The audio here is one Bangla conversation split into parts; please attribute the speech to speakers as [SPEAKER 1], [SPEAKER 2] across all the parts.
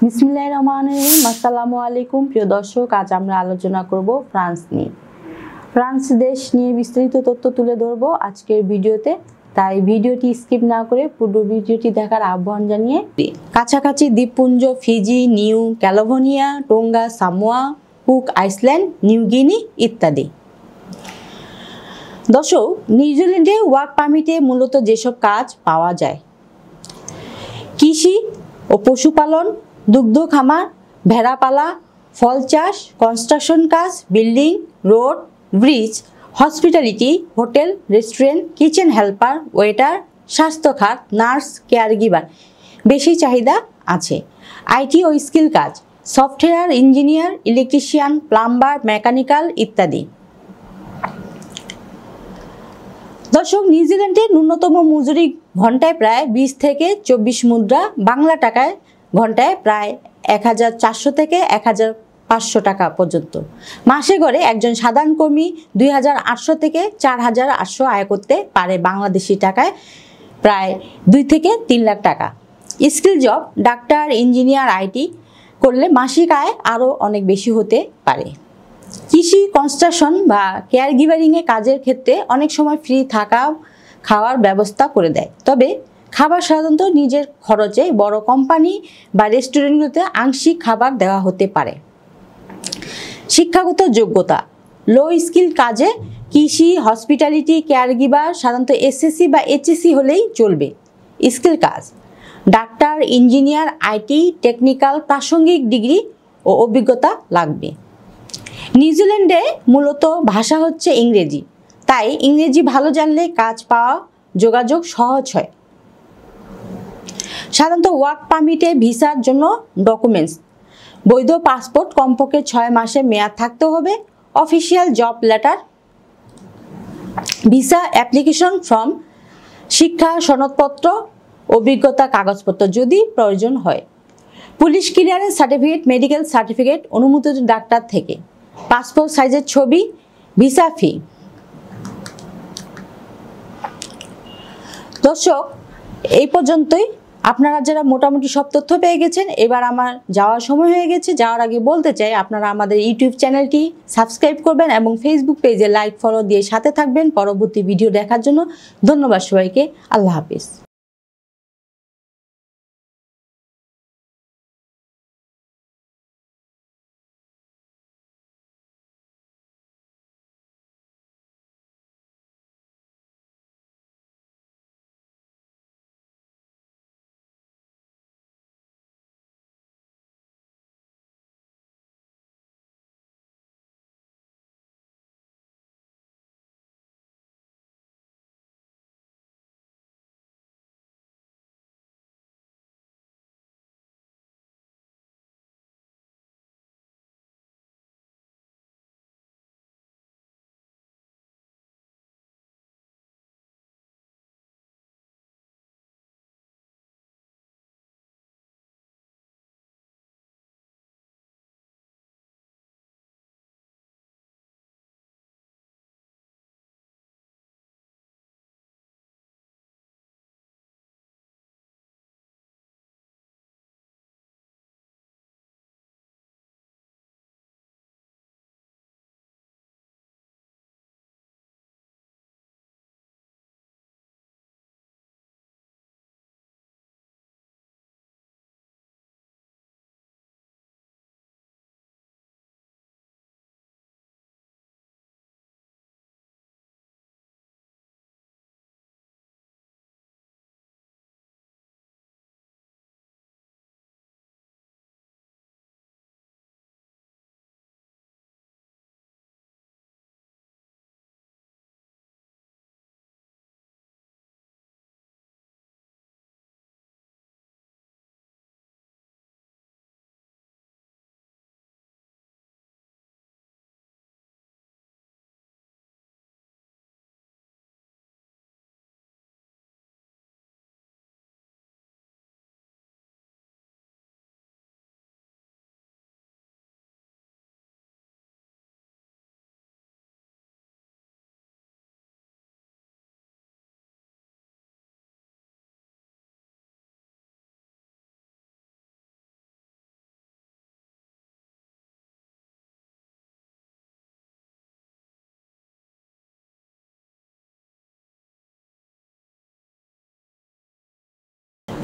[SPEAKER 1] বিসমিল্লাহির রহমানির রহিম। আসসালামু আলাইকুম প্রিয় দর্শক, আজ আমরা আলোচনা করব ফ্রান্স নিয়ে। ফ্রান্স দেশ নিয়ে বিস্তারিত তথ্য তুলে ধরব আজকের ভিডিওতে, তাই ভিডিওটি স্কিপ না করে পুরো ভিডিওটি দেখার আহ্বান জানিয়ে কাছাকাছি দ্বীপপুঞ্জ Fiji, new California, Tonga, Samoa, cook island, New Guinea ইত্যাদি। দর্শক, নিউজিল্যান্ডে ওয়ার্ক পারমিটে মূলত যেসব কাজ পাওয়া যায়: কৃষি ও পশুপালন, দুগ্ধ খামার, ভেড়া পালা, ফল চাষ, কনস্ট্রাকশন কাজ, building, road, bridge, hospitality, hotel, restaurant, kitchen helper, waiter, স্বাস্থ্য খাত, নার্স, কেয়ারগিভার বেশি চাহিদা আছে। আইটি ও স্কিল কাজ, software engineer, electrician, plumber, mechanical ইত্যাদি। দর্শক, নিউজিল্যান্ডে ন্যূনতম মজুরি ঘন্টায় প্রায় 20 থেকে 24 মুদ্রা, বাংলা টাকায় ঘন্টায় প্রায় 1400 থেকে 1500 টাকা পর্যন্ত। মাসে গড়ে একজন সাধারণ কর্মী 2800 থেকে 4800 আয় করতে পারে, বাংলাদেশি টাকায় প্রায় 2 থেকে 3 লাখ টাকা। Skill job, doctor, engineer, IT করলে মাসিক আয় আরও অনেক বেশি হতে পারে। কৃষি, কনস্ট্রাকশন বা কেয়ারগিভারিংয়ে কাজের ক্ষেত্রে অনেক সময় ফ্রি থাকা খাওয়ার ব্যবস্থা করে দেয়, তবে খাবার সাধারণত নিজের খরচে। বড় কোম্পানি বা রেস্টুরেন্টগুলোতে আংশিক খাবার দেওয়া হতে পারে। শিক্ষাগত যোগ্যতা, লো স্কিল কাজে কৃষি, হসপিটালিটি, কেয়ারগিভার সাধারণত এসএসসি বা এইচএসসি হলেই চলবে। স্কিল কাজ, ডাক্তার, ইঞ্জিনিয়ার, আইটি, টেকনিক্যাল প্রাসঙ্গিক ডিগ্রি ও অভিজ্ঞতা লাগবে। নিউজিল্যান্ডে মূলত ভাষা হচ্ছে ইংরেজি, তাই ইংরেজি ভালো জানলে কাজ পাওয়া, যোগাযোগ সহজ হয়। সাধারণত ওয়ার্ক পারমিটে ভিসার জন্য ডকুমেন্টস: বৈধ পাসপোর্ট, কমপক্ষে 6 মাসের মেয়াদ থাকতে হবে, official job letter, visa application form, শিক্ষা সনদপত্র, অভিজ্ঞতা কাগজপত্র যদি প্রয়োজন হয়, police clearance certificate, medical certificate অনুমোদিত ডাক্তার থেকে, পাসপোর্ট সাইজের ছবি, ভিসা ফি। দর্শক, এই পর্যন্তই। আপনারা যারা মোটামুটি সব তথ্য পেয়ে গেছেন, এবার আমার যাওয়ার সময় হয়ে গেছে। যাওয়ার আগে বলতে চাই, আপনারা আমাদের ইউটিউব চ্যানেলটি সাবস্ক্রাইব করবেন এবং ফেসবুক পেজে লাইক ফলো দিয়ে সাথে থাকবেন পরবর্তী ভিডিও দেখার জন্য। ধন্যবাদ সবাইকে। আল্লাহ হাফিজ।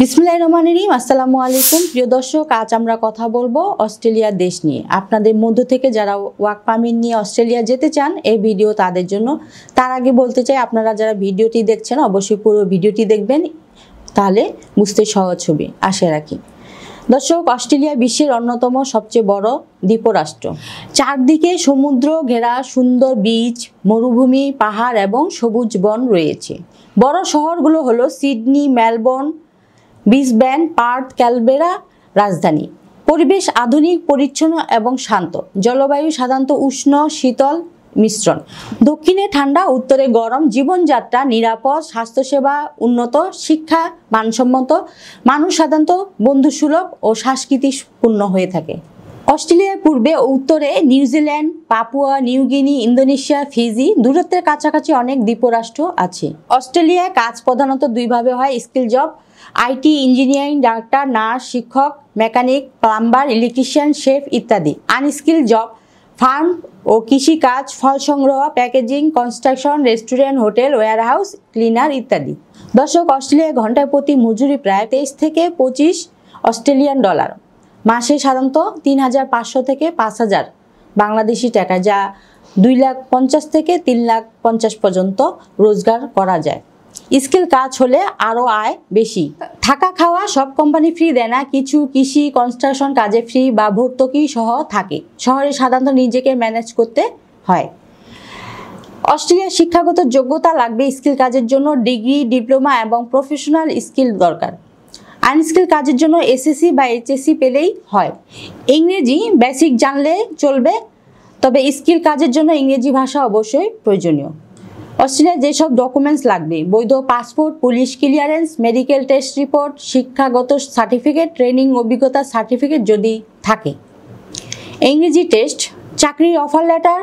[SPEAKER 1] বিসমিল্লাহির রহমানির রহিম। আসসালামু আলাইকুম প্রিয় দর্শক, আজ আমরা কথা বলবো অস্ট্রেলিয়ার দেশ নিয়ে। আপনাদের মধ্য থেকে যারা ওয়ার্ক পারমিট নিয়ে অস্ট্রেলিয়া যেতে চান, এই ভিডিও তাদের জন্য। তার আগে বলতে চাই, আপনারা যারা ভিডিওটি দেখছেন অবশ্যই পুরো ভিডিওটি দেখবেন, তাহলে বুঝতে সহজ হবে আশা রাখি। দর্শক, অস্ট্রেলিয়া বিশ্বের অন্যতম সবচেয়ে বড় দ্বীপরাষ্ট্র। চারদিকে সমুদ্র ঘেরা সুন্দর বিচ, মরুভূমি, পাহাড় এবং সবুজ বন রয়েছে। বড় শহরগুলো হলো Sydney, Melbourne, Brisbane, Partha, Canberra. রাজধানী পরিবেশ আধুনিক, পরিচ্ছন্ন এবং শান্ত। জলবায়ু সাধারণত উষ্ণ শীতল মিশ্রণ। দক্ষিণে ঠান্ডা, উত্তরে গরম। জীবনযাত্রা নিরাপদ, স্বাস্থ্যসেবা উন্নত, শিক্ষা মানসম্মত। মানুষ সাধারণত বন্ধুসুলভ ও সংস্কৃতিপূর্ণ হয়ে থাকে। অস্ট্রেলিয়ার পূর্বে ও উত্তরে New Zealand, Papua New Guinea, Indonesia, Fiji. দূরত্বের কাছাকাছি অনেক দ্বীপরাষ্ট্র আছে। অস্ট্রেলিয়ায় কাজ প্রধানত দুইভাবে হয়: skill job, IT, engineering, doctor, nurse, শিক্ষক, মেকানিক, প্লাম্বার, ইলেকট্রিশিয়ান, শেফ ইত্যাদি। আনস্কিল জব, ফার্ম ও কৃষিকাজ, ফল সংগ্রহ, packaging, construction, restaurant, hotel, warehouse, cleaner ইত্যাদি। দর্শক, অস্ট্রেলিয়ায় ঘন্টায় প্রতি মজুরি প্রায় 23 থেকে 25 অস্ট্রেলিয়ান ডলার। মাসে সাধারণত 3,500 থেকে 5,000 বাংলাদেশি টাকা, যা 2,50,000 থেকে 3,50,000 পর্যন্ত রোজগার করা যায়। স্কিল কাজ হলে আরও আয় বেশি। থাকা খাওয়া সব কোম্পানি ফ্রি দেয় না, কিছু কৃষি কনস্ট্রাকশন কাজে ফ্রি বা ভর্তুকি সহ থাকে। শহরে সাধারণত নিজেকে ম্যানেজ করতে হয়। অস্ট্রেলিয়ার শিক্ষাগত যোগ্যতা লাগবে স্কিল কাজের জন্য ডিগ্রি, ডিপ্লোমা এবং প্রফেশনাল স্কিল দরকার। আনস্কিল কাজের জন্য এসএসসি বা এইচএসসি পেলেই হয়। ইংরেজি বেসিক জানলে চলবে, তবে স্কিল কাজের জন্য ইংরেজি ভাষা অবশ্যই প্রয়োজনীয়। অস্ট্রেলিয়ায় যেসব ডকুমেন্টস লাগবে: বৈধ passport, police clearance, medical test report, শিক্ষাগত সার্টিফিকেট, ট্রেনিং অভিজ্ঞতা সার্টিফিকেট যদি থাকে, ইংরেজি টেস্ট, চাকরির অফার লেটার,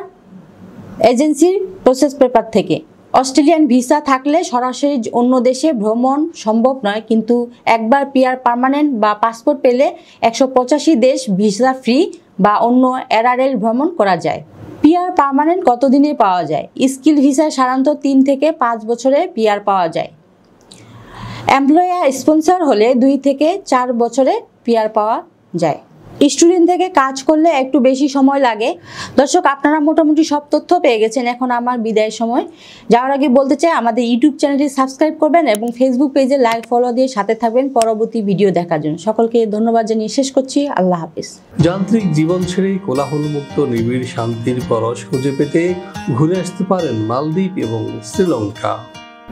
[SPEAKER 1] এজেন্সির প্রসেস পেপার থেকে। অস্ট্রেলিয়ান ভিসা থাকলে সরাসরি অন্য দেশে ভ্রমণ সম্ভব নয়, কিন্তু একবার পিআর পার্মানেন্ট বা পাসপোর্ট পেলে 185 দেশ ভিসা ফ্রি বা অন্য এরআরএল ভ্রমণ করা যায়। পিআর পার্মানেন্ট কতদিনে পাওয়া যায়? স্কিল ভিসায় সাধারণত 3 থেকে 5 বছরে পিআর পাওয়া যায়। এমপ্লয়ার স্পন্সর হলে 2 থেকে 4 বছরে পিআর পাওয়া যায়। স্টুডেন্ট থেকে কাজ করলে একটু বেশি সময় লাগে। দর্শক, আপনারা মোটামুটি সব তথ্য পেয়ে গেছেন। এখন আমার বিদায়ের সময়। যাওয়ার আগে বলতে চাই, আমাদের ইউটিউব চ্যানেলটি সাবস্ক্রাইব করবেন এবং ফেসবুক পেজে লাইক ফলো দিয়ে সাথে থাকবেন পরবর্তী ভিডিও দেখার জন্য। সকলকে ধন্যবাদ জানিয়ে শেষ করছি। আল্লাহ হাফিজ।
[SPEAKER 2] যান্ত্রিক জীবন ছেড়ে কোলাহলমুক্ত নিবিড় শান্তির পরশ খুঁজে পেতে ঘুরে আসতে পারেন মালদ্বীপ এবং শ্রীলঙ্কা।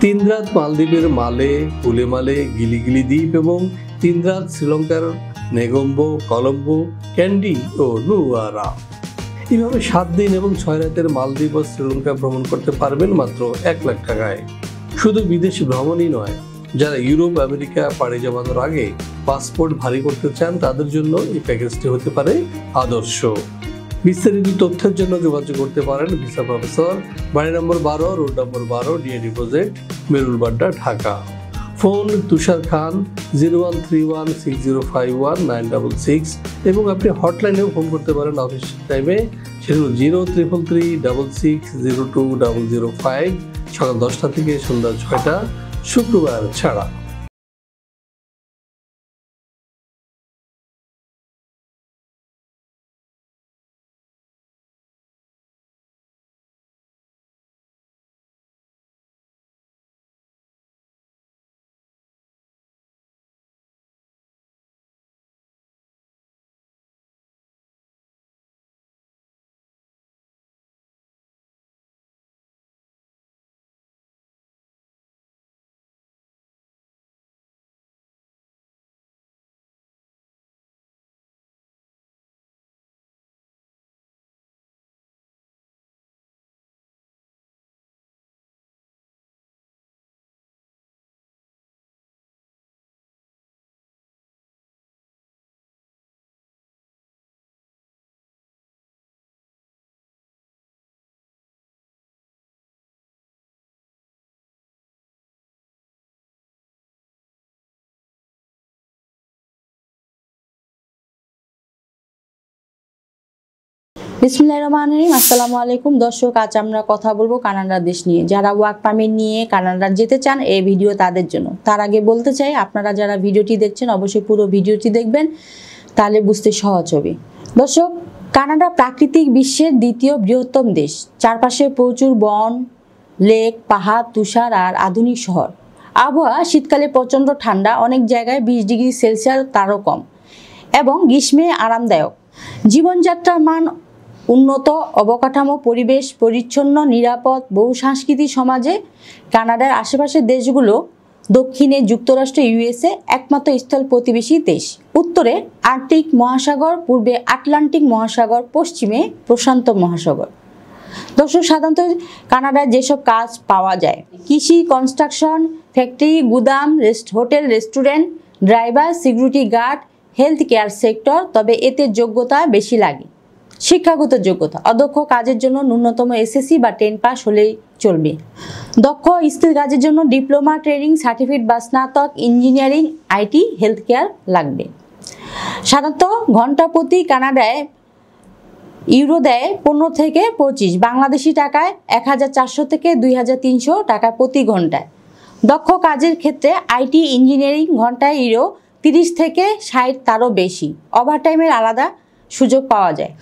[SPEAKER 2] 3 রাত মালদ্বীপের মালে, উলেমালে, গিলিগিলি দ্বীপ এবং 3 রাত শ্রীলঙ্কার নেগম্বো, কলম্বো, ক্যান্ডি ও নুয়ারা। এইভাবে 7 দিন এবং 6 রাতের মালদ্বীপ ও শ্রীলঙ্কা ভ্রমণ করতে পারবেন মাত্র 1 লাখ টাকায়। শুধু বিদেশি ভ্রমণই নয়, যারা ইউরোপ আমেরিকা পাড়ি জমানোর আগে পাসপোর্ট ভারী করতে চান, তাদের জন্য এই প্যাকেজটি হতে পারে আদর্শ। বিস্তারিত তথ্যের জন্য যোগাযোগ করতে পারেন ভিসা প্রফেসর, বাড়ি নম্বর 12, রোড নম্বর 12, DA deposit, Merul Badda, Dhaka. Phone Tushar Khan 01316051 এবং আপনি হটলাইনেও ফোন করতে পারেন অফিস টাইমে। সেটা হল 0333660205, সকাল 10টা থেকে সন্ধ্যা 6টা, শুক্রবার ছাড়া।
[SPEAKER 1] বিসমিল্লাহির রহমানির রহিম। আসসালামু আলাইকুম দর্শক, আজ আমরা কথা বলবো কানাডা দেশ নিয়ে। যারা ওয়ার্ক পারমিট নিয়ে কানাডা যেতে চান এই ভিডিও তাদের জন্য। তার আগে বলতে চাই, আপনারা যারা ভিডিওটি দেখছেন অবশ্যই পুরো ভিডিওটি দেখবেন, তাহলে বুঝতে সহজ হবে। দর্শক, কানাডা প্রাকৃতিক বিশ্বের দ্বিতীয় বৃহত্তম দেশ। চারপাশে প্রচুর বন, লেক, পাহাড়, তুষার আর আধুনিক শহর। আবহাওয়া শীতকালে প্রচণ্ড ঠান্ডা, অনেক জায়গায় 20 ডিগ্রি সেলসিয়াস তারও কম, এবং গ্রীষ্মে আরামদায়ক। জীবনযাত্রার মান উন্নত, অবকাঠামো, পরিবেশ পরিচ্ছন্ন, নিরাপদ, বহুসাংস্কৃতিক সমাজে কানাডার আশেপাশের দেশগুলো দক্ষিণে যুক্তরাষ্ট্র, ইউএসএ একমাত্র স্থল প্রতিবেশী দেশ। উত্তরে আর্কটিক মহাসাগর, পূর্বে আটলান্টিক মহাসাগর, পশ্চিমে প্রশান্ত মহাসাগর। দর্শক, সাধারণত কানাডায় যেসব কাজ পাওয়া যায়: কৃষি, কনস্ট্রাকশন, ফ্যাক্টরি, গুদাম, hotel, restaurant, driver, security guard, health care sector. তবে এতে যোগ্যতা বেশি লাগে। শিক্ষাগত যোগ্যতা: অদক্ষ কাজের জন্য ন্যূনতম এসএসসি বা 10 পাস হলেই চলবে। দক্ষ স্কিল কাজের জন্য ডিপ্লোমা, ট্রেনিং সার্টিফিকেট বা স্নাতক, ইঞ্জিনিয়ারিং, আইটি, হেলথ কেয়ার লাগবে। সাধারণত ঘন্টা প্রতি কানাডায় ইউরো দেয় 15 থেকে 25, বাংলাদেশি টাকায় 1400 থেকে 2300 টাকা প্রতি ঘন্টায়। দক্ষ কাজের ক্ষেত্রে আইটি, ইঞ্জিনিয়ারিং ঘন্টায় ইউরো 30 থেকে 60, তারও বেশি। ওভারটাইমের আলাদা সুযোগ পাওয়া যায়।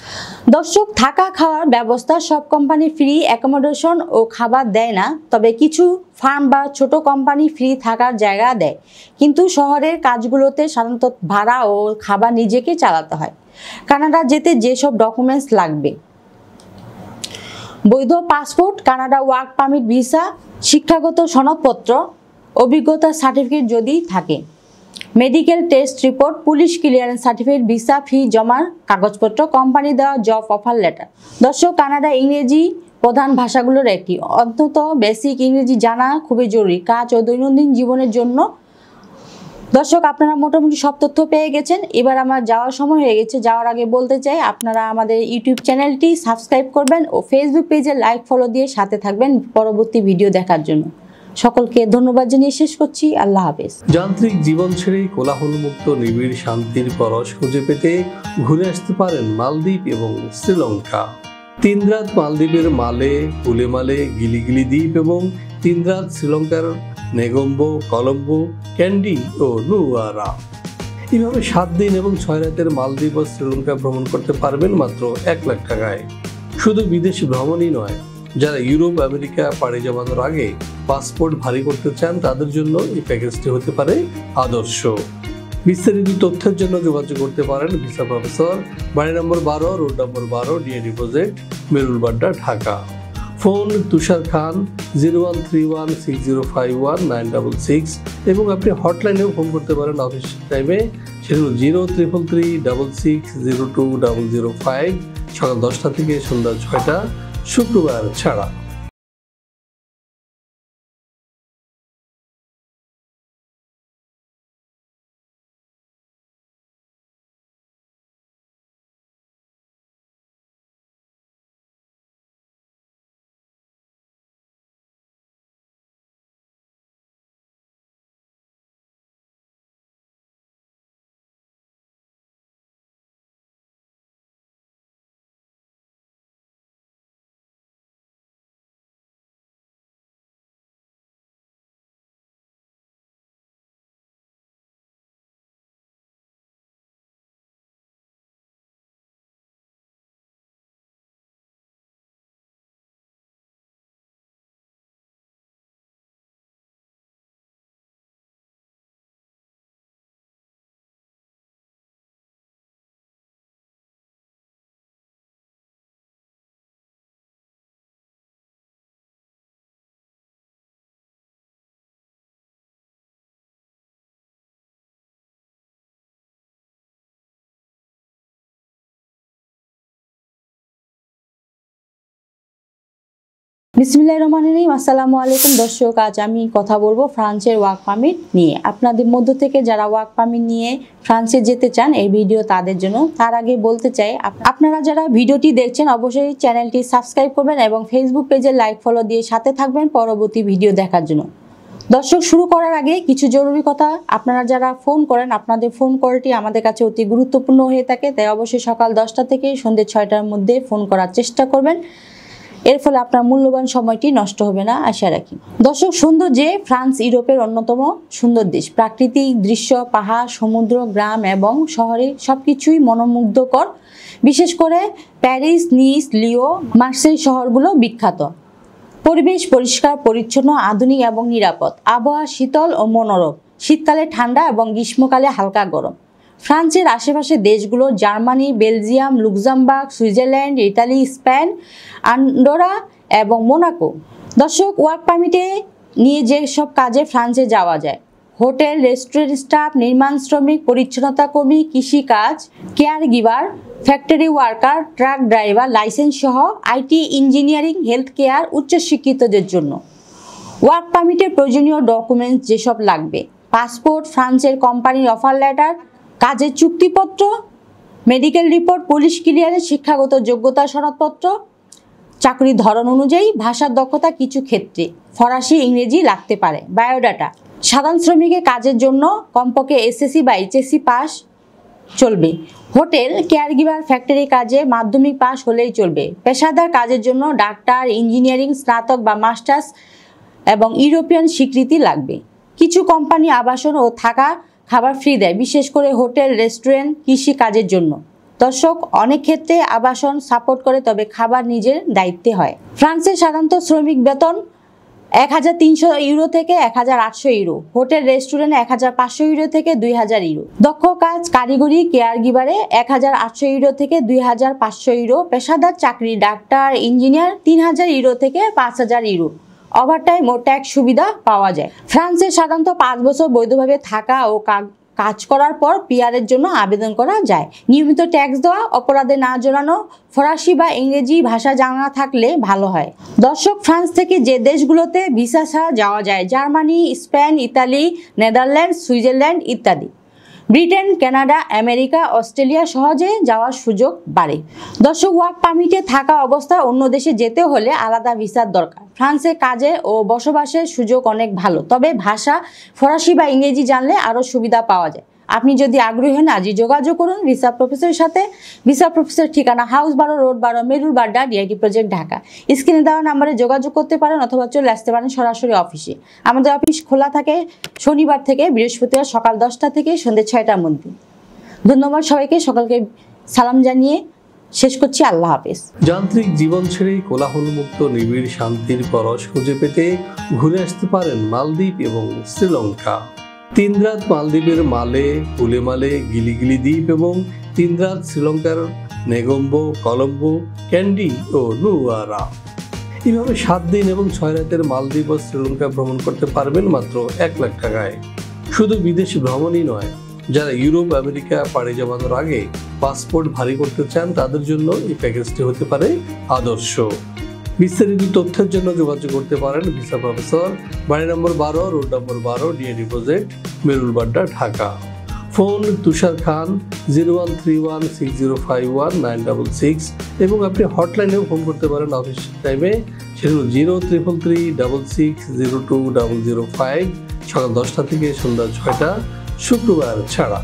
[SPEAKER 1] দর্শক, থাকা খাওয়ার ব্যবস্থা সব কোম্পানি ফ্রি অ্যাকোমোডেশন ও খাবার দেয় না, তবে কিছু ফার্ম বা ছোট কোম্পানি ফ্রি থাকার জায়গা দেয়। কিন্তু শহরের কাজগুলোতে সাধারণত ভাড়া ও খাবার নিজেকে চালাতে হয়। কানাডা যেতে যেসব ডকুমেন্টস লাগবে: বৈধ passport, Canada work permit, visa, শিক্ষাগত সনদপত্র, অভিজ্ঞতা সার্টিফিকেট যদি থাকে, medical test report, police clearance certificate, visa ফি জমার কাগজপত্র, কোম্পানি দেওয়া জব অফার লেটার। দর্শক, কানাডা ইংরেজি প্রধান ভাষাগুলোর একটি। অন্তত বেসিক ইংরেজি জানা খুবই জরুরি কাজ ও দৈনন্দিন জীবনের জন্য। দর্শক, আপনারা মোটামুটি সব তথ্য পেয়ে গেছেন। এবার আমার যাওয়ার সময় হয়ে গেছে। যাওয়ার আগে বলতে চাই, আপনারা আমাদের ইউটিউব চ্যানেলটি সাবস্ক্রাইব করবেন ও ফেসবুক পেজে লাইক ফলো দিয়ে সাথে থাকবেন পরবর্তী ভিডিও দেখার জন্য। সকলকে ধন্যবাদ জানিয়ে শেষ করছি। আল্লাহ হাফেজ।
[SPEAKER 2] যান্ত্রিক জীবন ছেড়ে কোলাহলমুক্ত নিবিড় শান্তির পরশ খুঁজে পেতে ঘুরে আসতে পারেন মালদ্বীপ এবং শ্রীলঙ্কা। 3 রাত মালদ্বীপের মালে, উলেমালে, গিলিগিলি দ্বীপ এবং 3 রাত শ্রীলঙ্কার নেগম্বো, কলম্বো, ক্যান্ডি ও নুয়ারা। এইভাবে 7 দিন এবং 6 রাতের মালদ্বীপ ও শ্রীলঙ্কা ভ্রমণ করতে পারবেন মাত্র 1 লাখ টাকায়। শুধু বিদেশ ভ্রমণই নয়, যারা ইউরোপ, আমেরিকা পাড়ি জমানোর আগে পাসপোর্ট ভারী করতে চান তাদের জন্য এই প্যাকেজটি হতে পারে আদর্শ। বিস্তারিত তথ্যের জন্য যোগাযোগ করতে পারেন ভিসা প্রফেসর, বাড়ি নম্বর 12, রোড নম্বর 12, DAD project, Merul Badda, Dhaka. Phone Tushar Khan 01316051 এবং আপনি হটলাইনেও ফোন করতে পারেন অফিস টাইমে। সেগুলো 0333660205, সকাল 10টা থেকে সন্ধ্যা 6টা, শুক্রবার ছাড়া।
[SPEAKER 1] বিসমিল্লাহির রহমানির রহিম। আসসালামু আলাইকুম দর্শক, আজ আমি কথা বলবো ফ্রান্সের ওয়ার্ক পারমিট নিয়ে। আপনাদের মধ্য থেকে যারা ওয়ার্ক পারমিট নিয়ে ফ্রান্সে যেতে চান এই ভিডিও তাদের জন্য। তার আগে বলতে চাই, আপনারা যারা ভিডিওটি দেখছেন অবশ্যই চ্যানেলটি সাবস্ক্রাইব করবেন এবং ফেসবুক পেজে লাইক ফলো দিয়ে সাথে থাকবেন পরবর্তী ভিডিও দেখার জন্য। দর্শক, শুরু করার আগে কিছু জরুরি কথা। আপনারা যারা ফোন করেন, আপনাদের ফোন কলটি আমাদের কাছে অতি গুরুত্বপূর্ণ হয়ে থাকে, তাই অবশ্যই সকাল 10টা থেকে সন্ধ্যে 6টার মধ্যে ফোন করার চেষ্টা করবেন। এর ফলে আপনার মূল্যবান সময়টি নষ্ট হবে না আশা রাখি। দর্শক, সৌন্দর্যে ফ্রান্স ইউরোপের অন্যতম সুন্দর দেশ। প্রাকৃতিক দৃশ্য, পাহাড়, সমুদ্র, গ্রাম এবং শহরে সবকিছুই মনোমুগ্ধকর। বিশেষ করে প্যারিস, নিস, লিও, মার্সেই শহরগুলো বিখ্যাত। পরিবেশ পরিষ্কার পরিচ্ছন্ন, আধুনিক এবং নিরাপদ। আবহাওয়া শীতল ও মনোরম, শীতকালে ঠান্ডা এবং গ্রীষ্মকালে হালকা গরম। ফ্রান্সের আশেপাশের দেশগুলো Germany, Belgium, Luxembourg, Switzerland, Italy, Spain, Andorra এবং মোনাকো। দর্শক, ওয়ার্ক পারমিটে নিয়ে যেসব কাজে ফ্রান্সে যাওয়া যায়: হোটেল, রেস্টুরেন্ট স্টাফ, নির্মাণ শ্রমিক, পরিচ্ছন্নতা কর্মী, কৃষিকাজ, care giver, factory worker, truck driver, licence সহ আইটি, ইঞ্জিনিয়ারিং, হেলথ কেয়ার, উচ্চশিক্ষিতদের জন্য। ওয়ার্ক পারমিটের প্রয়োজনীয় ডকুমেন্টস যেসব লাগবে: পাসপোর্ট, ফ্রান্সের কোম্পানির অফার লেটার, কাজের চুক্তিপত্র, মেডিকেল রিপোর্ট, পুলিশ ক্লিয়ারেন্স, শিক্ষাগত যোগ্যতা সনদপত্র, চাকরির ধরন অনুযায়ী ভাষার দক্ষতা কিছু ক্ষেত্রে ফরাসি, ইংরেজি লাগতে পারে। বায়োডাটা: সাধারণ শ্রমিকের কাজের জন্য কমপক্ষে এসএসসি বা এইচএসসি পাস চলবে। হোটেল, কেয়ারগিভার, ফ্যাক্টরি কাজে মাধ্যমিক পাস হলেই চলবে। পেশাদার কাজের জন্য ডাক্তার, ইঞ্জিনিয়ারিং স্নাতক বা মাস্টার্স এবং ইউরোপিয়ান স্বীকৃতি লাগবে। কিছু কোম্পানি আবাসন ও থাকা খাবার ফ্রি দেয়, বিশেষ করে হোটেল, রেস্টুরেন্ট, কৃষি কাজের জন্য। দর্শক, অনেক ক্ষেত্রে আবাসন সাপোর্ট করে, তবে খাবার নিজের দায়িত্বে হয়। ফ্রান্সের সাধারণত শ্রমিক বেতন 1300 ইউরো থেকে 1800 ইউরো। হোটেল, রেস্টুরেন্ট 1500 ইউরো থেকে 2000 ইউরো। দক্ষ কাজ, কারিগরি, কেয়ার গিভারে 1800 ইউরো থেকে 2500 ইউরো। পেশাদার চাকরি, ডাক্তার, ইঞ্জিনিয়ার 3000 ইউরো থেকে 5000 ইউরো। ওভারটাইম ও ট্যাক্স সুবিধা পাওয়া যায়। ফ্রান্সে সাধারণত 5 বছর বৈধভাবে থাকা ও কাজ করার পর পিআরের জন্য আবেদন করা যায়। নিয়মিত ট্যাক্স দেওয়া, অপরাধে না জড়ানো, ফরাসি বা ইংরেজি ভাষা জানা থাকলে ভালো হয়। দর্শক, ফ্রান্স থেকে যে দেশগুলোতে ভিসা ছাড়া যাওয়া যায়: Germany, Spain, Italy, Netherlands, Switzerland ইত্যাদি। ব্রিটেন, কানাডা, আমেরিকা, অস্ট্রেলিয়া সহজে যাওয়ার সুযোগ বাড়ে। দর্শক, ওয়ার্ক পারমিটে থাকা অবস্থায় অন্য দেশে যেতে হলে আলাদা ভিসার দরকার। ফ্রান্সে কাজে ও বসবাসের সুযোগ অনেক ভালো, তবে ভাষা ফরাসি বা ইংরেজি জানলে আরও সুবিধা পাওয়া যায়। আপনি যদি আগ্রহী হন, আজই যোগাযোগ করুন ভিসা প্রফেসরের সাথে। ভিসা প্রফেসর ঠিকানা: house 12, road 12, Merul Badda, DIT project, Dhaka. স্ক্রিনে দেওয়া নাম্বারে যোগাযোগ করতে পারেন অথবা চলে আসতে পারেন সরাসরি অফিসে। আমাদের অফিস খোলা থাকে শনিবার থেকে বৃহস্পতিবার সকাল 10টা থেকে সন্ধ্যে 6টার মধ্যে। ধন্যবাদ সবাইকে। সকলকে সালাম জানিয়ে শেষ করছি। আল্লাহ হাফেজ।
[SPEAKER 2] যান্ত্রিক জীবন ছেড়ে কোলাহলমুক্ত নিবিড় শান্তির পরশ খুঁজে পেতে ঘুরে আসতে পারেন মালদ্বীপ এবং শ্রীলঙ্কা। 3 রাত মালদ্বীপের মালে, উলেমালে, গিলিগিলি দ্বীপ এবং 3 রাত শ্রীলঙ্কার নেগম্বো, কলম্বো, ক্যান্ডি ও নুয়ারা। এইভাবে 7 দিন এবং 6 রাতের মালদ্বীপ ও শ্রীলঙ্কা ভ্রমণ করতে পারবেন মাত্র 1 লাখ টাকায়। শুধু বিদেশি ভ্রমণই নয়, যারা ইউরোপ, আমেরিকা পাড়ি জমানোর আগে পাসপোর্ট ভারী করতে চান, তাদের জন্য এই প্যাকেজটি হতে পারে আদর্শ। বিস্তারিত তথ্যের জন্য যোগাযোগ করতে পারেন ভিসা প্রফেসর, বাড়ি নম্বর 12, রোড নম্বর 12, DIT project, Merul Badda, Dhaka. Phone: Tushar Khan, 01316051 966। এবং আপনি হটলাইনেও ফোন করতে পারেন অফিস টাইমে, সেটা হল 0333660205, সকাল 10টা থেকে সন্ধ্যা 6টা, শুক্রবার ছাড়া।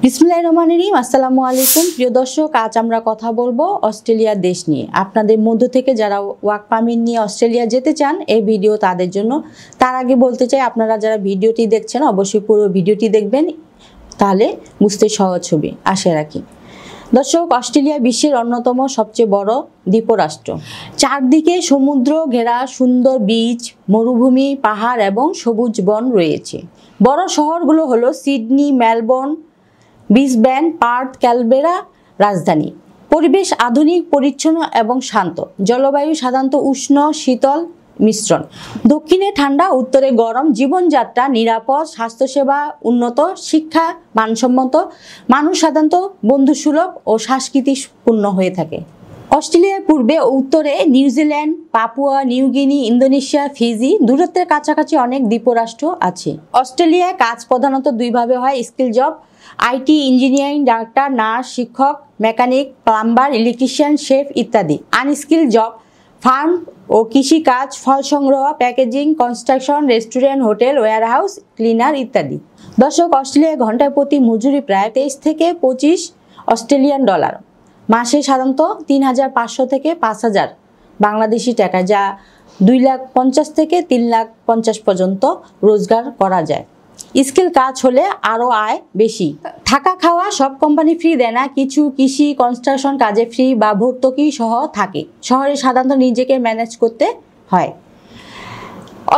[SPEAKER 1] বিসমিল্লাহির রহমানির রহিম। আসসালামু আলাইকুম প্রিয় দর্শক, আজ আমরা কথা বলবো অস্ট্রেলিয়ার দেশ নিয়ে। আপনাদের মধ্য থেকে যারা ওয়ার্ক পারমিট নিয়ে অস্ট্রেলিয়া যেতে চান, এই ভিডিও তাদের জন্য। তার আগে বলতে চাই, আপনারা যারা ভিডিওটি দেখছেন অবশ্যই পুরো ভিডিওটি দেখবেন, তাহলে বুঝতে সহজ হবে আশা রাখি। দর্শক, অস্ট্রেলিয়া বিশ্বের অন্যতম সবচেয়ে বড় দ্বীপরাষ্ট্র। চারদিকে সমুদ্র ঘেরা সুন্দর বিচ, মরুভূমি, পাহাড় এবং সবুজ বন রয়েছে। বড় শহরগুলো হলো Sydney, Melbourne, Brisbane, Partha, Canberra. রাজধানী পরিবেশ আধুনিক, পরিচ্ছন্ন এবং শান্ত। জলবায়ু সাধারণত উষ্ণ শীতল মিশ্রণ। দক্ষিণে ঠান্ডা, উত্তরে গরম। জীবনযাত্রা নিরাপদ, স্বাস্থ্যসেবা উন্নত, শিক্ষা মানসম্মত। মানুষ সাধারণত বন্ধুসুলভ ও সংস্কৃতিপূর্ণ হয়ে থাকে। অস্ট্রেলিয়ার পূর্বে ও উত্তরে New Zealand, Papua New Guinea, Indonesia, Fiji. দূরত্বের কাছাকাছি অনেক দ্বীপরাষ্ট্র আছে। অস্ট্রেলিয়ায় কাজ প্রধানত দুইভাবে হয়: skill job, IT, engineering, doctor, nurse, শিক্ষক, মেকানিক, প্লাম্বার, ইলেকট্রিশিয়ান, শেফ ইত্যাদি। আনস্কিল জব, ফার্ম ও কৃষিকাজ, ফল সংগ্রহ, packaging, construction, restaurant, hotel, warehouse, cleaner ইত্যাদি। দর্শক, অস্ট্রেলিয়ায় ঘন্টায় প্রতি মজুরি প্রায় 23 থেকে 25 অস্ট্রেলিয়ান ডলার। মাসে সাধারণত 3,500 থেকে 5,000 বাংলাদেশি টাকা, যা 2,50,000 থেকে 3,50,000 পর্যন্ত রোজগার করা যায়। স্কিল কাজ হলে আরও আয় বেশি। থাকা খাওয়া সব কোম্পানি ফ্রি দেয় না, কিছু কৃষি কনস্ট্রাকশন কাজে ফ্রি বা ভর্তুকি সহ থাকে। শহরে সাধারণত নিজেকে ম্যানেজ করতে হয়।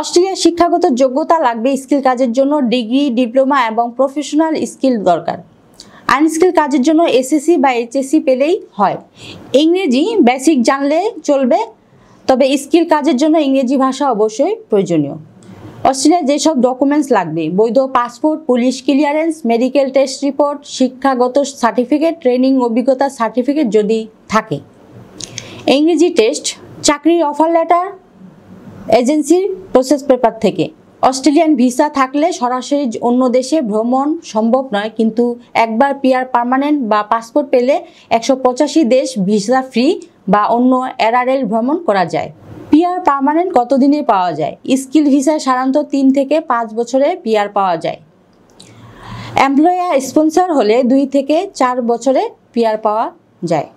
[SPEAKER 1] অস্ট্রেলিয়ার শিক্ষাগত যোগ্যতা লাগবে স্কিল কাজের জন্য ডিগ্রি, ডিপ্লোমা এবং প্রফেশনাল স্কিল দরকার। আনস্কিল কাজের জন্য এসএসসি বা এইচএসসি পেলেই হয়। ইংরেজি বেসিক জানলে চলবে, তবে স্কিল কাজের জন্য ইংরেজি ভাষা অবশ্যই প্রয়োজনীয়। অস্ট্রেলিয়ায় যেসব ডকুমেন্টস লাগবে: বৈধ passport, police clearance, medical test report, শিক্ষাগত সার্টিফিকেট, ট্রেনিং অভিজ্ঞতা সার্টিফিকেট যদি থাকে, ইংরেজি টেস্ট, চাকরির অফার লেটার, এজেন্সির প্রসেস পেপার থেকে। অস্ট্রেলিয়ান ভিসা থাকলে সরাসরি অন্য দেশে ভ্রমণ সম্ভব নয়, কিন্তু একবার পিআর পার্মানেন্ট বা পাসপোর্ট পেলে 185 দেশ ভিসা ফ্রি বা অন্য এরআরএল ভ্রমণ করা যায়। পিআর পার্মানেন্ট কতদিনে পাওয়া যায়? স্কিল ভিসায় সাধারণত 3 থেকে 5 বছরে পিআর পাওয়া যায়। এমপ্লয়ার স্পন্সর হলে 2 থেকে 4 বছরে পিআর পাওয়া যায়।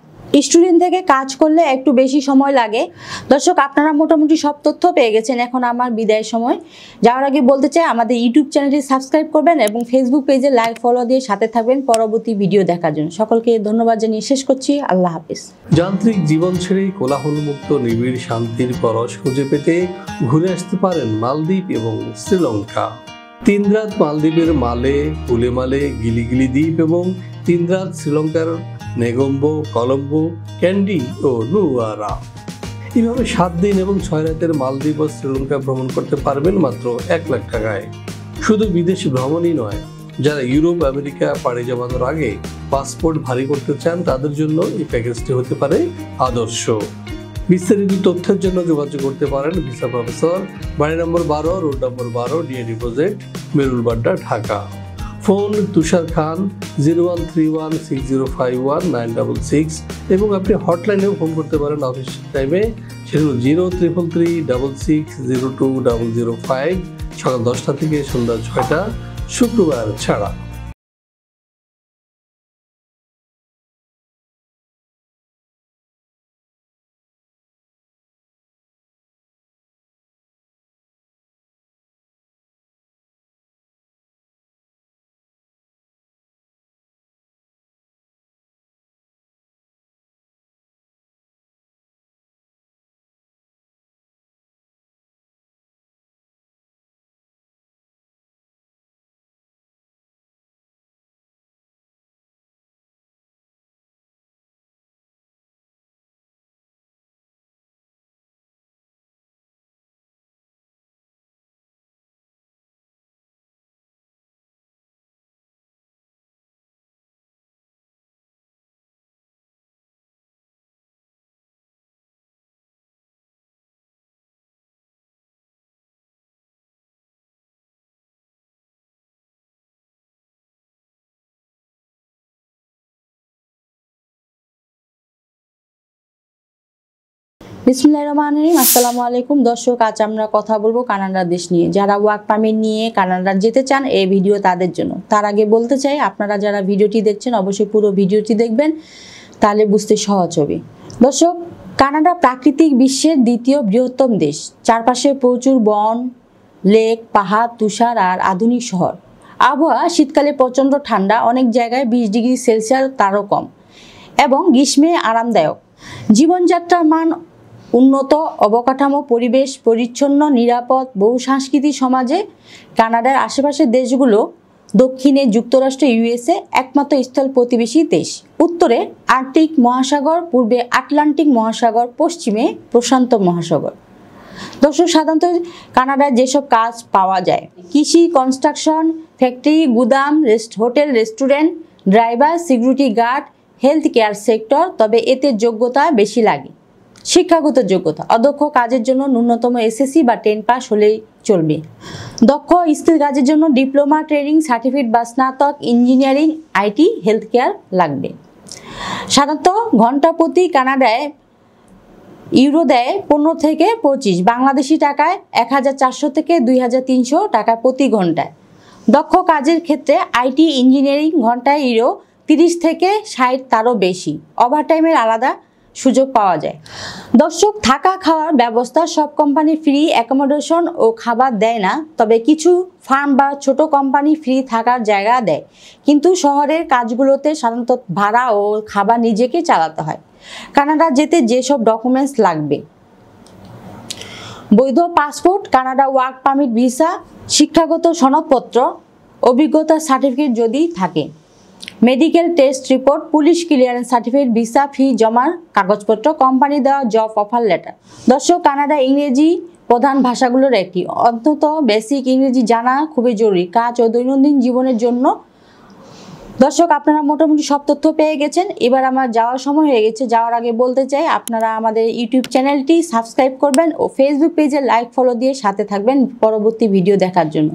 [SPEAKER 1] স্টুডেন্ট থেকে কাজ করলে একটু বেশি সময় লাগে। দর্শক, আপনারা মোটামুটি সব তথ্য পেয়ে গেছেন। এখন আমার বিদায়ের সময়। যাওয়ার আগে বলতে চাই, আমাদের ইউটিউব চ্যানেলটি সাবস্ক্রাইব করবেন এবং ফেসবুক পেজে লাইক ফলো দিয়ে সাথে থাকবেন পরবর্তী ভিডিও দেখার জন্য। সকলকে ধন্যবাদ জানিয়ে শেষ করছি। আল্লাহ হাফিজ।
[SPEAKER 2] যান্ত্রিক জীবন ছেড়ে কোলাহলমুক্ত নিবিড় শান্তির পরশ খুঁজে পেতে ঘুরে আসতে পারেন মালদ্বীপ এবং শ্রীলঙ্কা। 3 রাত মালদ্বীপের মালে, উলেমালে, গিলিগিলি দ্বীপ এবং 3 রাত শ্রীলঙ্কার নেগম্বো, কলম্বো, ক্যান্ডি ও নুয়ারা। এইভাবে 7 দিন এবং 6 রাতের মালদ্বীপ ও শ্রীলঙ্কা ভ্রমণ করতে পারবেন মাত্র 1 লাখ টাকায়। শুধু বিদেশি ভ্রমণই নয়, যারা ইউরোপ আমেরিকা পাড়ি জমানোর আগে পাসপোর্ট ভারী করতে চান, তাদের জন্য এই প্যাকেজটি হতে পারে আদর্শ। বিস্তারিত তথ্যের জন্য যোগাযোগ করতে পারেন ভিসা প্রফেসর, বাড়ি নম্বর 12, রোড নম্বর 12, DA deposit, Merul Badda, Dhaka. Phone Tushar Khan 01316051 এবং আপনি হটলাইনেও ফোন করতে পারেন অফিস টাইমে। সেগুলো 0333602005, সকাল 10টা থেকে সন্ধ্যা 6টা, শুক্রবার ছাড়া।
[SPEAKER 1] বিসমিল্লাহির রহমানির রহিম। আসসালামু আলাইকুম দর্শক, আজ আমরা কথা বলবো কানাডা দেশ নিয়ে। যারা ওয়ার্ক পারমিট নিয়ে কানাডা যেতে চান এই ভিডিও তাদের জন্য। তার আগে বলতে চাই, আপনারা যারা ভিডিওটি দেখছেন অবশ্যই পুরো ভিডিওটি দেখবেন, তাহলে বুঝতে সহজ হবে। দর্শক, কানাডা প্রাকৃতিক বিশ্বের দ্বিতীয় বৃহত্তম দেশ। চারপাশে প্রচুর বন, লেক, পাহাড়, তুষার আর আধুনিক শহর। আবহাওয়া শীতকালে প্রচণ্ড ঠান্ডা, অনেক জায়গায় 20 ডিগ্রি সেলসিয়াস তারও কম, এবং গ্রীষ্মে আরামদায়ক। জীবনযাত্রার মান উন্নত, অবকাঠামো, পরিবেশ পরিচ্ছন্ন, নিরাপদ, বহুসাংস্কৃতিক সমাজে কানাডার আশেপাশের দেশগুলো দক্ষিণে যুক্তরাষ্ট্র, ইউএসএ একমাত্র স্থল প্রতিবেশী দেশ। উত্তরে আর্কটিক মহাসাগর, পূর্বে আটলান্টিক মহাসাগর, পশ্চিমে প্রশান্ত মহাসাগর। দর্শক, সাধারণত কানাডায় যেসব কাজ পাওয়া যায়: কৃষি, কনস্ট্রাকশন, ফ্যাক্টরি, গুদাম, hotel, restaurant, driver, security guard, health care sector. তবে এতে যোগ্যতা বেশি লাগে। শিক্ষাগত যোগ্যতা: অদক্ষ কাজের জন্য ন্যূনতম এসএসসি বা 10 পাস হলেই চলবে। দক্ষ স্কিল কাজের জন্য ডিপ্লোমা, ট্রেনিং সার্টিফিকেট বা স্নাতক, ইঞ্জিনিয়ারিং, আইটি, হেলথ কেয়ার লাগবে। সাধারণত ঘন্টা প্রতি কানাডায় ইউরো দেয় 15 থেকে 25, বাংলাদেশি টাকায় 1400 থেকে 2300 টাকা প্রতি ঘন্টায়। দক্ষ কাজের ক্ষেত্রে আইটি, ইঞ্জিনিয়ারিং ঘন্টায় ইউরো 30 থেকে 60, তারও বেশি। ওভারটাইমের আলাদা সুযোগ পাওয়া যায়। দর্শক, থাকা খাওয়ার ব্যবস্থা সব কোম্পানি ফ্রি অ্যাকোমোডেশন ও খাবার দেয় না, তবে কিছু ফার্ম বা ছোট কোম্পানি ফ্রি থাকার জায়গা দেয়। কিন্তু শহরের কাজগুলোতে সাধারণত ভাড়া ও খাবার নিজেকে চালাতে হয়। কানাডা যেতে যেসব ডকুমেন্টস লাগবে: বৈধ passport, Canada work permit, visa, শিক্ষাগত সনদপত্র, অভিজ্ঞতা সার্টিফিকেট যদি থাকে, medical test report, police clearance certificate, visa ফি জমার কাগজপত্র, কোম্পানি দেওয়া জব অফার লেটার। দর্শক, কানাডা ইংরেজি প্রধান ভাষাগুলোর একটি। অন্তত বেসিক ইংরেজি জানা খুবই জরুরি কাজ ও দৈনন্দিন জীবনের জন্য। দর্শক, আপনারা মোটামুটি সব তথ্য পেয়ে গেছেন। এবার আমার যাওয়ার সময় হয়ে গেছে। যাওয়ার আগে বলতে চাই, আপনারা আমাদের ইউটিউব চ্যানেলটি সাবস্ক্রাইব করবেন ও ফেসবুক পেজে লাইক ফলো দিয়ে সাথে থাকবেন পরবর্তী ভিডিও দেখার জন্য।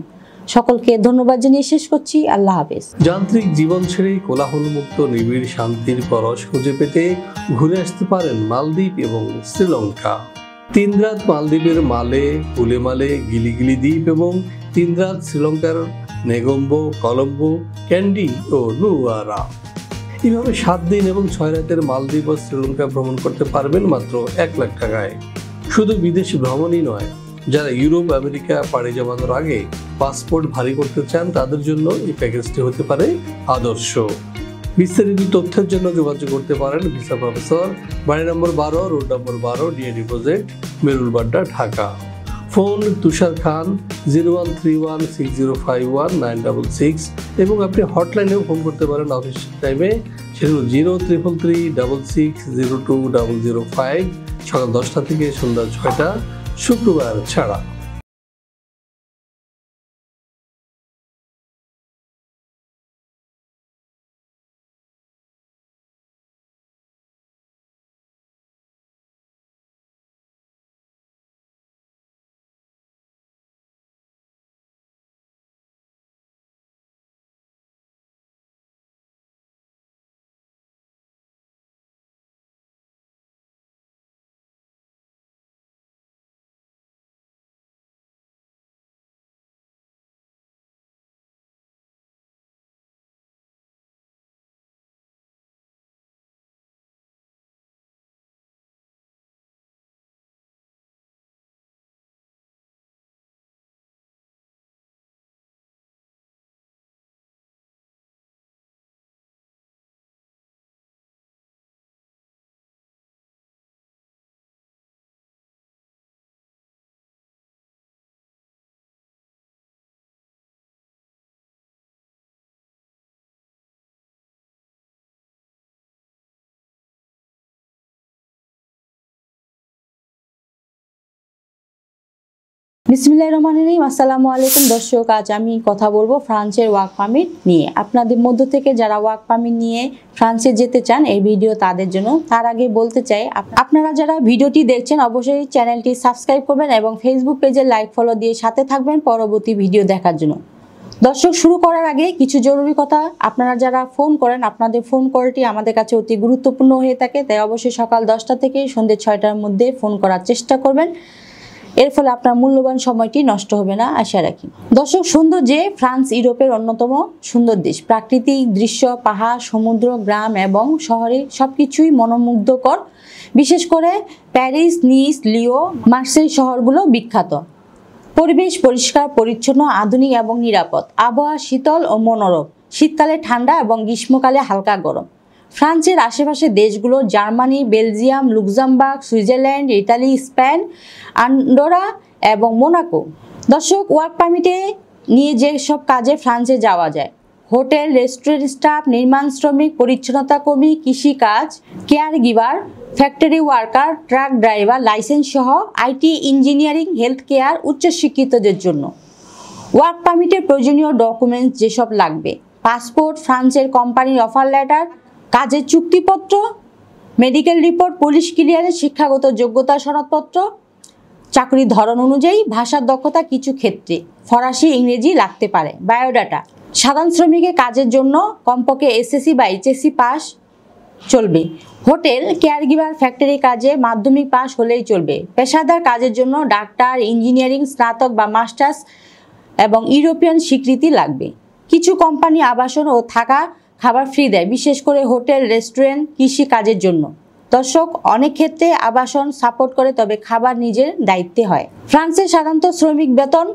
[SPEAKER 1] সকলকে ধন্যবাদ জানিয়ে শেষ করছি। আল্লাহ হাফেজ।
[SPEAKER 2] যান্ত্রিক জীবন ছেড়ে কোলাহলমুক্ত নিবিড় শান্তির পরশ খুঁজে পেতে ঘুরে আসতে পারেন মালদ্বীপ এবং শ্রীলঙ্কা। 3 রাত মালদ্বীপের মালে, উলেমালে, গিলিগিলি দ্বীপ এবং 3 রাত শ্রীলঙ্কার নেগম্বো, কলম্বো, ক্যান্ডি ও নুয়ারা। এইভাবে 7 দিন এবং 6 রাতের মালদ্বীপ ও শ্রীলঙ্কা ভ্রমণ করতে পারবেন মাত্র 1 লাখ টাকায়। শুধু বিদেশি ভ্রমণই নয়, যারা ইউরোপ, আমেরিকা পাড়ি জমানোর আগে পাসপোর্ট ভারী করতে চান তাদের জন্য এই প্যাকেজটি হতে পারে আদর্শ। বিস্তারিত তথ্যের জন্য যোগাযোগ করতে পারেন ভিসা প্রফেসর, বাড়ি নম্বর 12, রোড নম্বর 12, DA deposit, Merul Badda, Dhaka. Phone Tushar Khan 01316051 এবং আপনি হটলাইনেও ফোন করতে পারেন অফিস টাইমে। সেটা হল 0333660205, সকাল 10টা থেকে সন্ধ্যা 6টা, শুক্রবার ছাড়া।
[SPEAKER 1] বিসমিল্লাহির রহমানির রহিম। আসসালামু আলাইকুম দর্শক, আজ আমি কথা বলবো ফ্রান্সের ওয়ার্ক পারমিট নিয়ে। আপনাদের মধ্য থেকে যারা ওয়ার্ক পারমিট নিয়ে ফ্রান্সে যেতে চান এই ভিডিও তাদের জন্য। তার আগে বলতে চাই, আপনারা যারা ভিডিওটি দেখছেন অবশ্যই চ্যানেলটি সাবস্ক্রাইব করবেন এবং ফেসবুক পেজে লাইক ফলো দিয়ে সাথে থাকবেন পরবর্তী ভিডিও দেখার জন্য। দর্শক, শুরু করার আগে কিছু জরুরি কথা। আপনারা যারা ফোন করেন, আপনাদের ফোন কলটি আমাদের কাছে অতি গুরুত্বপূর্ণ হয়ে থাকে, তাই অবশ্যই সকাল 10টা থেকে সন্ধ্যে 6টার মধ্যে ফোন করার চেষ্টা করবেন। এর ফলে আপনার মূল্যবান সময়টি নষ্ট হবে না আশা রাখি। দর্শক, সৌন্দর্যে ফ্রান্স ইউরোপের অন্যতম সুন্দর দেশ। প্রাকৃতিক দৃশ্য, পাহাড়, সমুদ্র, গ্রাম এবং শহরে সবকিছুই মনোমুগ্ধকর। বিশেষ করে প্যারিস, নিস, লিও, মার্সেই শহরগুলো বিখ্যাত। পরিবেশ পরিষ্কার পরিচ্ছন্ন, আধুনিক এবং নিরাপদ। আবহাওয়া শীতল ও মনোরম, শীতকালে ঠান্ডা এবং গ্রীষ্মকালে হালকা গরম। ফ্রান্সের আশেপাশে দেশগুলো Germany, Belgium, Luxembourg, Switzerland, Italy, Spain, Andorra এবং মোনাকো। দর্শক, ওয়ার্ক পারমিটে নিয়ে যেসব কাজে ফ্রান্সে যাওয়া যায়: হোটেল, রেস্টুরেন্ট স্টাফ, নির্মাণ শ্রমিক, পরিচ্ছন্নতা কর্মী, কৃষিকাজ, care giver, factory worker, truck driver, licence সহ আইটি, ইঞ্জিনিয়ারিং, হেলথ কেয়ার, উচ্চশিক্ষিতদের জন্য। ওয়ার্ক পারমিটের প্রয়োজনীয় ডকুমেন্টস যেসব লাগবে: পাসপোর্ট, ফ্রান্সের কোম্পানির অফার লেটার, কাজের চুক্তিপত্র, মেডিকেল রিপোর্ট, পুলিশ ক্লিয়ারেন্স, শিক্ষাগত যোগ্যতা সনদপত্র, চাকরির ধরন অনুযায়ী ভাষার দক্ষতা কিছু ক্ষেত্রে ফরাসি, ইংরেজি লাগতে পারে। বায়োডাটা: সাধারণ শ্রমিকের কাজের জন্য কমপক্ষে এসএসসি বা এইচএসসি পাস চলবে। হোটেল, কেয়ার গিভার, ফ্যাক্টরি কাজে মাধ্যমিক পাস হলেই চলবে। পেশাদার কাজের জন্য ডাক্তার, ইঞ্জিনিয়ারিং স্নাতক বা মাস্টার্স এবং ইউরোপিয়ান স্বীকৃতি লাগবে। কিছু কোম্পানি আবাসন ও থাকা খাবার ফ্রি দেয়, বিশেষ করে হোটেল, রেস্টুরেন্ট, কৃষি কাজের জন্য। দর্শক, অনেক ক্ষেত্রে আবাসন সাপোর্ট করে, তবে খাবার নিজের দায়িত্বে হয়। ফ্রান্সের সাধারণত শ্রমিক বেতন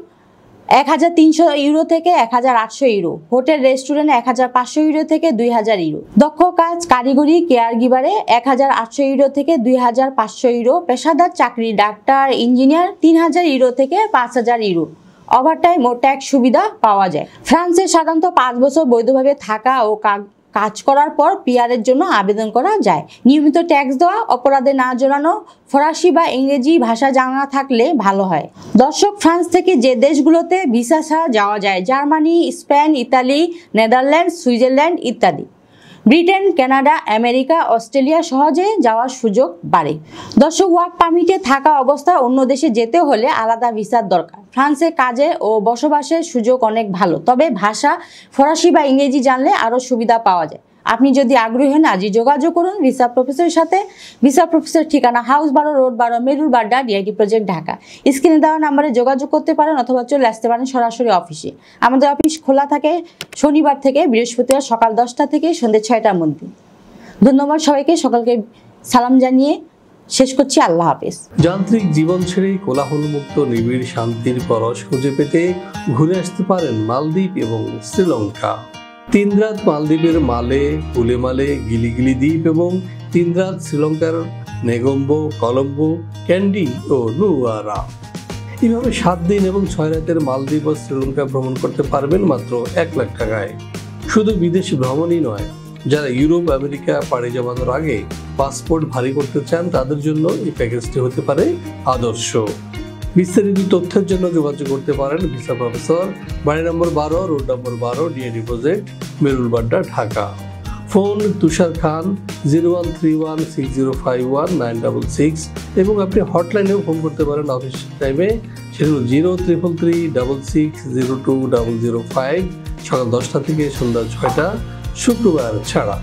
[SPEAKER 1] 1300 ইউরো থেকে 1800 ইউরো। হোটেল, রেস্টুরেন্ট 1500 ইউরো থেকে 2000 ইউরো। দক্ষ কাজ, কারিগরি, কেয়ার গিভারে 1800 ইউরো থেকে 2500 ইউরো। পেশাদার চাকরি, ডাক্তার, ইঞ্জিনিয়ার 3000 ইউরো থেকে 5000 ইউরো। ওভারটাইম ও ট্যাক্স সুবিধা পাওয়া যায়। ফ্রান্সে সাধারণত 5 বছর বৈধভাবে থাকা ও কাজ করার পর পিআরের জন্য আবেদন করা যায়। নিয়মিত ট্যাক্স দেওয়া, অপরাধে না জড়ানো, ফরাসি বা ইংরেজি ভাষা জানা থাকলে ভালো হয়। দর্শক, ফ্রান্স থেকে যে দেশগুলোতে ভিসা ছাড়া যাওয়া যায়: Germany, Spain, Italy, Netherland, Switzerland ইত্যাদি। ব্রিটেন, কানাডা, আমেরিকা, অস্ট্রেলিয়া সহজে যাওয়ার সুযোগ বাড়ে। দর্শক, ওয়ার্ক পারমিটে থাকা অবস্থায় অন্য দেশে যেতে হলে আলাদা ভিসার দরকার। ফ্রান্সে কাজে ও বসবাসের সুযোগ অনেক ভালো, তবে ভাষা ফরাসি বা ইংরেজি জানলে আরও সুবিধা পাওয়া যায়। আপনি যদি আগ্রহী হন, আজই যোগাযোগ করুন ভিসা প্রফেসরের সাথে। ভিসা প্রফেসর ঠিকানা: house 12, road 12, Merul Badda, DIT project, Dhaka. স্ক্রিনে দেওয়া নাম্বারে যোগাযোগ করতে পারেন অথবা চলে আসতে পারেন সরাসরি অফিসে। আমাদের অফিস খোলা থাকে শনিবার থেকে বৃহস্পতিবার সকাল 10টা থেকে সন্ধ্যে 6টার মধ্যে। ধন্যবাদ সবাইকে। সকলকে সালাম জানিয়ে শেষ করছি। আল্লাহ হাফেজ।
[SPEAKER 2] যান্ত্রিক জীবন ছেড়ে কোলাহলমুক্ত নিবিড় শান্তির পরশ খুঁজে পেতে ঘুরে আসতে পারেন মালদ্বীপ এবং শ্রীলঙ্কা। 3 রাত মালদ্বীপের মালে, উলেমালে, গিলিগিলি দ্বীপ এবং 3 রাত শ্রীলঙ্কার নেগম্বো, কলম্বো, ক্যান্ডি ও নুয়ারা। এইভাবে 7 দিন এবং 6 রাতের মালদ্বীপ ও শ্রীলঙ্কা ভ্রমণ করতে পারবেন মাত্র 1 লাখ টাকায়। শুধু বিদেশ ভ্রমণই নয়, যারা ইউরোপ, আমেরিকা পাড়ি জমানোর আগে পাসপোর্ট ভারী করতে চান, তাদের জন্য এই প্যাকেজটি হতে পারে আদর্শ। বিস্তারিত তথ্যের জন্য যোগাযোগ করতে পারেন ভিসা প্রফেসর, বাড়ি নম্বর 12, রোড নম্বর 12, DIT project, Merul Badda, Dhaka. Phone: Tushar Khan, 01316051 এবং আপনি হটলাইনেও ফোন করতে পারেন অফিস টাইমে। সেটা হল 0333660205, সকাল 10টা থেকে সন্ধ্যা 6টা, শুক্রবার ছাড়া।